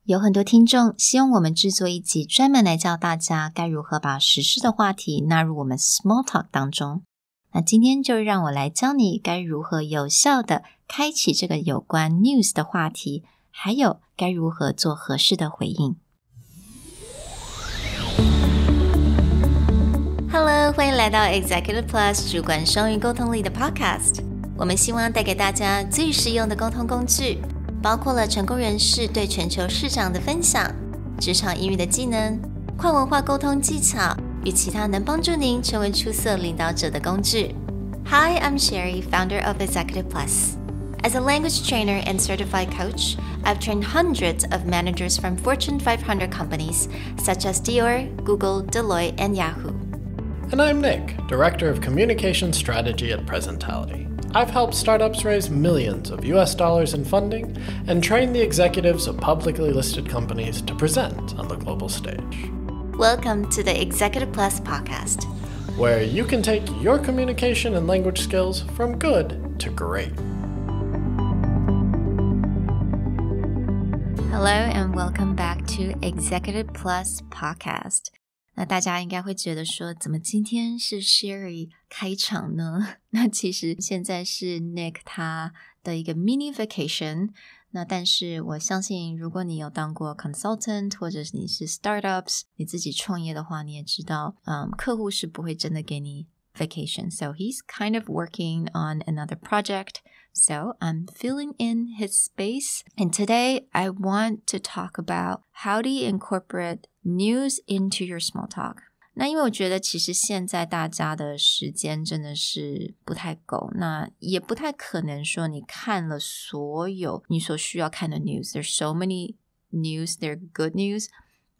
有很多听众希望我们制作一集专门来教大家该如何把时事的话题纳入我们 small talk 当中。那今天就让我来教你该如何有效的开启这个有关 news 的话题，还有该如何做合适的回应。Hello， 欢迎来到 Executive Plus 主管双语沟通力的 Podcast。我们希望带给大家最实用的沟通工具，包括了成功人士对全球市场的分享、职场英语的技能、跨文化沟通技巧与其他能帮助您成为出色领导者的工具。Hi, I'm Sherry, founder of Executive Plus. As a language trainer and certified coach, I've trained hundreds of managers from Fortune 500 companies such as Dior, Google, Deloitte, and Yahoo.And I'm Nick, Director of Communication Strategy at Presentality.I've helped startups raise millions of US dollars in funding and train the executives of publicly listed companies to present on the global stage. Welcome to the Executive Plus podcast, where you can take your communication and language skills from good to great. Hello and welcome back to Executive Plus podcast.那大家应该会觉得说，怎么今天是 Sherry 开场呢？那其实现在是 Nick 他的一个 mini vacation。那但是我相信，如果你有当过 consultant 或者是你是 startups， 你自己创业的话，你也知道，客户是不会真的给你 vacation. So he's kind of working on another project.So I'm filling in his space. And today I want to talk about how do you incorporate news into your small talk. 那因为我觉得其实现在大家的时间真的是不太够，那也不太可能说你看了所有你所需要看的 news. There's so many news. There are good news,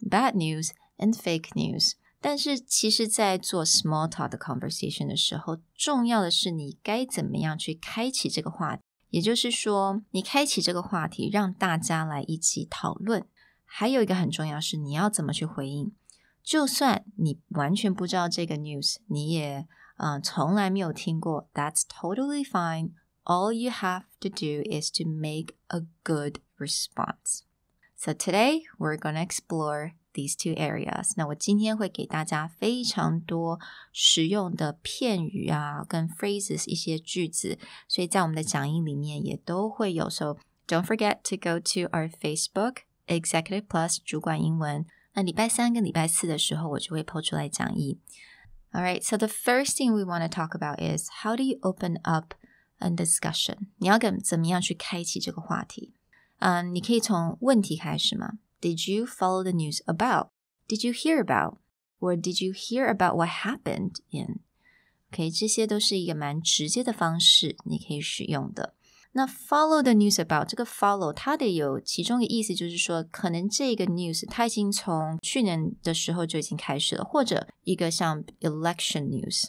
bad news, and fake news.但是其实在做 small talk 的 conversation 的时候，重要的是你该怎么样去开启这个话题，也就是说你开启这个话题让大家来一起讨论。还有一个很重要是你要怎么去回应，就算你完全不知道这个 news， 你也从来没有听过， That's totally fine. All you have to do is to make a good response. So today we're going to explore these two areas. 那我今天会给大家非常多实用的片语啊，跟 phrases 一些句子，所以在我们的讲义里面也都会有。So don't forget to go to our Facebook Executive Plus 主管英文。那礼拜三跟礼拜四的时候，我就会 po 出来讲义。Alright, so the first thing we want to talk about is how do you open up a discussion? 你要怎么样去开启这个话题？你可以从问题开始吗？Did you follow the news about? Did you hear about? Or did you hear about what happened in? OK, 这些都是一个蛮直接的方式你可以使用的。那 follow the news about 这个 follow 它的有其中一个意思就是说，可能这个 news 它已经从去年的时候就已经开始了，或者一个像 election news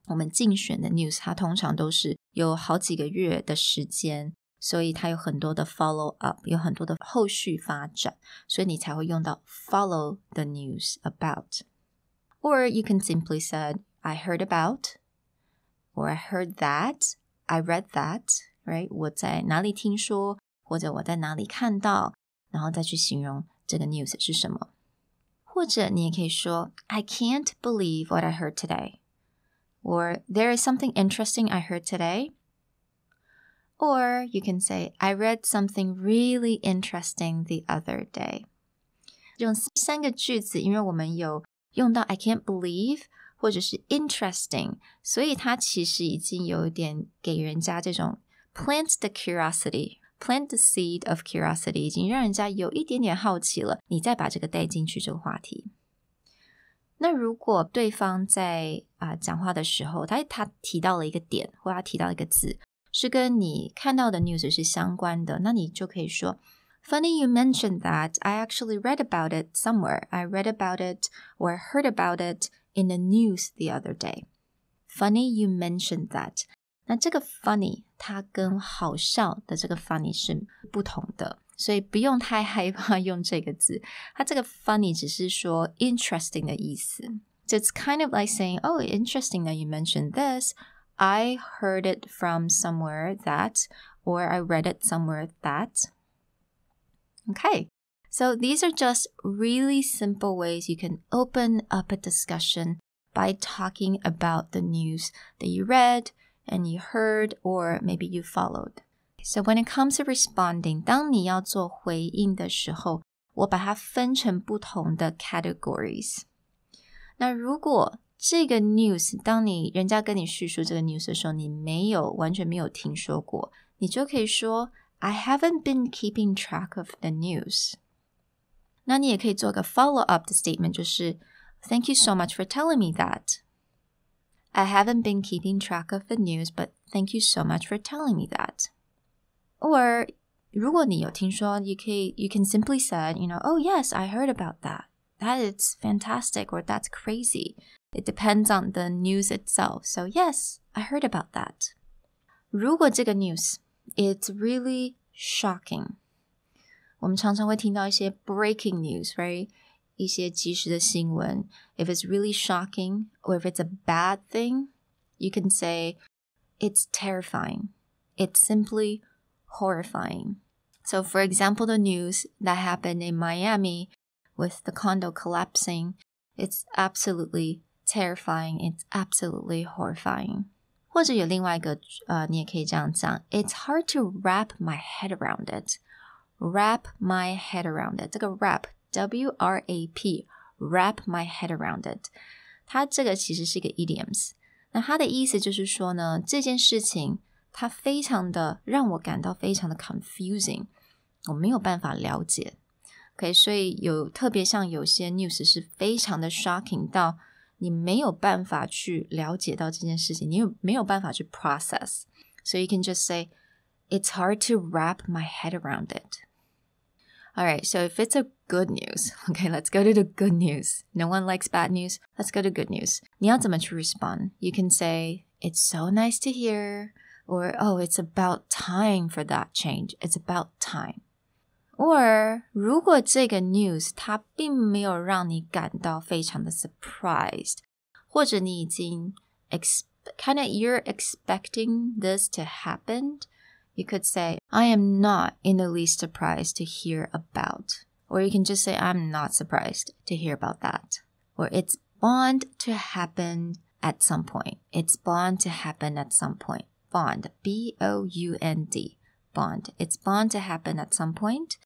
我们竞选的 news 它通常都是有好几个月的时间，所以它有很多的 follow up， 有很多的后续发展，所以你才会用到 follow the news about. Or you can simply say, I heard about, or I heard that, I read that, right? 我在哪里听说，或者我在哪里看到，然后再去形容这个 news 是什么。或者你也可以说 I can't believe what I heard today. Or there is something interesting I heard today.Or you can say, I read something really interesting the other day. 这种三个句子，因为我们有用到 I can't believe 或者是 interesting， 所以它其实已经有一点给人家这种 plant the curiosity, plant the seed of curiosity， 已经让人家有一点点好奇了，你再把这个带进去这个话题。那如果对方在讲话的时候，他提到了一个点，或他提到一个字，是跟你看到的 news 是相关的，那你就可以说 Funny you mentioned that. I actually read about it somewhere. I read about it or I heard about it in the news the other day. Funny you mentioned that. 那这个 funny 它跟好笑的这个 funny 是不同的，所以不用太害怕用这个字，它这个 funny 只是说 interesting 的意思。So it's kind of like saying, oh, interesting that you mentioned this.I heard it from somewhere that, or I read it somewhere that. Okay, So these are just really simple ways you can open up a discussion by talking about the news that you read and you heard or maybe you followed. So when it comes to responding, 当你要做回应的时候，我把它分成不同的 categories. 那如果这个 news 当人家跟你叙述这个 news 的时候，你完全没有听说过，你就可以说 I haven't been keeping track of the news. 那你也可以做个 follow up 的 statement， 就是 Thank you so much for telling me that. I haven't been keeping track of the news, but thank you so much for telling me that. Or 如果你有听说 you can simply say, oh yes, I heard about that. That is fantastic or that's crazy. It depends on the news itself. So yes, I heard about that. 如果这个 news, it's really shocking. 我们常常会听到一些 breaking news, right? 一些即时的新闻. If it's really shocking or if it's a bad thing, you can say it's terrifying. It's simply horrifying. So for example, the news that happened in Miami with the condo collapsing, it's absolutely terrifying. It's absolutely horrifying. 或者有另外一个你也可以这样讲 It's hard to wrap my head around it. Wrap my head around it. 这个 wrap, W-R-A-P, wrap my head around it. 它这个其实是一个 idioms. 那它的意思就是说呢，这件事情它非常的让我感到非常的 confusing. 我没有办法了解。Okay, 所以特别像有些 news 是非常的 shocking 到你没有办法去了解到这件事情，你没有办法去 process. So you can just say, it's hard to wrap my head around it. Alright, so if it's a good news, okay, let's go to the good news. No one likes bad news. Let's go to good news. 你要怎么去 respond? You can say, it's so nice to hear, or, oh, it's about time for that change. It's about time. Or 如果这个 news 它并没有让你感到非常的 surprised, 或者你已经you're expecting this to happen, you could say, I am not in the least surprised to hear about. Or you can just say, I'm not surprised to hear about that. Or it's bound to happen at some point. It's bound to happen at some point. Bond, B-O-U-N-D, bond. It's bound to happen at some point.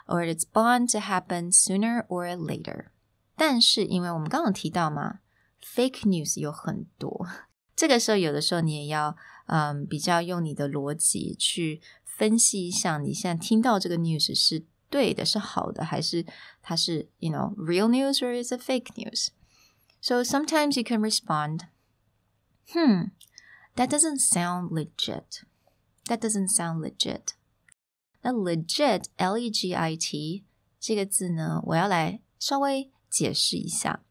Or it's bound to happen sooner or later. 但是因为我们刚刚提到嘛 fake news 有很多，这个时候有的时候你也要比较用你的逻辑去分析一下你现在听到这个 news 是对的，是好的，还是它是 real news or is it fake news? So sometimes you can respond, that doesn't sound legit. That doesn't sound legit. 那 legit, L-E-G-I-T 这个字呢，我要来稍微解释一下。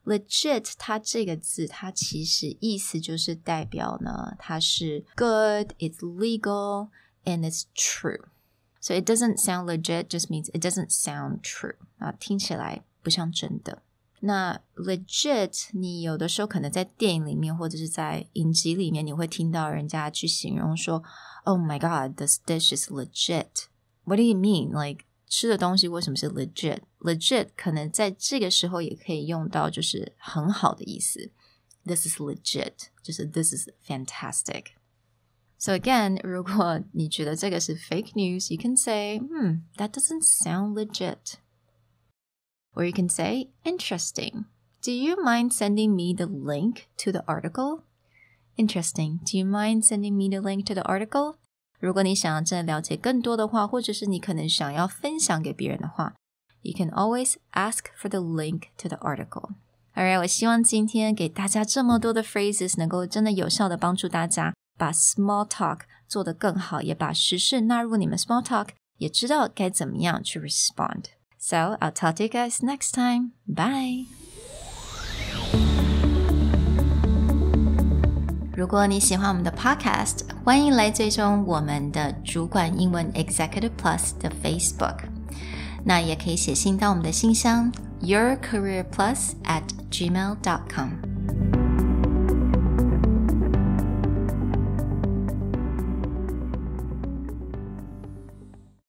legit 它这个字它其实意思就是代表呢它是 good, it's legal, and it's true. So it doesn't sound legit just means it doesn't sound true. 听起来不像真的。那 legit 你有的时候可能在电影里面或者是在影集里面你会听到人家去形容说 Oh my god, this dish is legit. What do you mean? Like 吃的东西为什么是 legit? Legit 可能在这个时候也可以用到就是很好的意思。This is legit. 就是 this is fantastic. So again, 如果你觉得这个是 fake news, you can say, that doesn't sound legit. Or you can say, interesting. Do you mind sending me the link to the article? Interesting. Do you mind sending me the link to the article? 如果你想要真的了解更多的话，或者是你可能想要分享给别人的话 You can always ask for the link to the article. Alright, 我希望今天给大家这么多的 phrases 能够真的有效的帮助大家把 small talk 做得更好，也把时事纳入你们 small talk， 也知道该怎么样去 respond. So, I'll talk to you guys next time. Bye! 如果你喜欢我们的 podcast， 欢迎来追踪我们的主管英文 Executive Plus 的 Facebook。那也可以写信到我们的信箱 yourcareerplus@gmail.com。